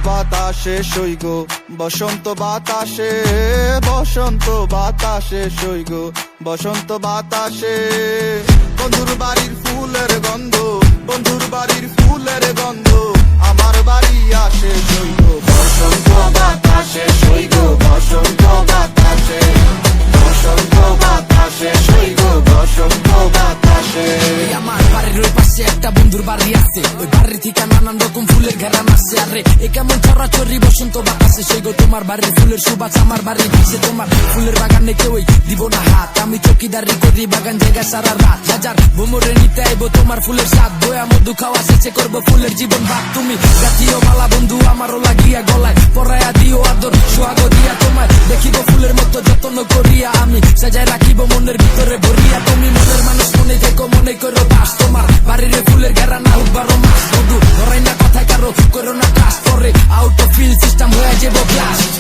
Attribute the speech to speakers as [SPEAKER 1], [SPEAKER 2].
[SPEAKER 1] বাতাসে সইগ বসন্ত বাতাসে, বসন্ত বাতাসে সইগ বসন্ত বাতাসে। বন্ধুর বাড়ির ফুলের গন্ধ, বন্ধুর বাড়ির ফুলের গন্ধ আমার বাড়ি আসে সইগ বসন্ত বাতাসে, সইগ বসন্ত বাতাসে, বসন্ত বাতাসে সইগ বসন্ত বাতাসে।
[SPEAKER 2] আমার বাড়ির ওই পাশে একটা বন্ধুর বাড়ি আছে, ওই বাড়ির থেকে নানান রকম ফুলের ঘেরান আসছে। আরে এ কেমন ছড়াছড়ি বসন্ত বাতাসে সইগো, তোমার বাড়ির ফুলের সুবাস আমার বাড়ি দিছে। তোমার ফুলের বাগানে কেউই দিব না হাত, আমি চকিদারি করি বাগান জায়গা সারা রাত। হাজার ভ্রমরে নিতে আইবো তোমার ফুলের স্বাদ, বয়া মধু খাওয়া শেষে করবো ফুলের জীবন ভাগ। তুমি জাতীয় মালা বন্ধু আমারও লাগিয়া গলায় পরায়া দিও আদর সোহাগ দিয়া, তোমার দেখিব ফুলের মতো যত্ন করিয়া আমি সাজায় রাখিব মনের ভিতরে ভরিয়া। তুমি মনের মানুষ মনে থেকো মনে করো বাস, তোমার বাড়ির ফুলের ঘেরা না হোক 12 মাস। বন্ধু ধরাই না কথা কারো করো না কাজ, পরে আউট অফ ফিল সিস্টেম হয়ে যাবো ব্লাস্ট।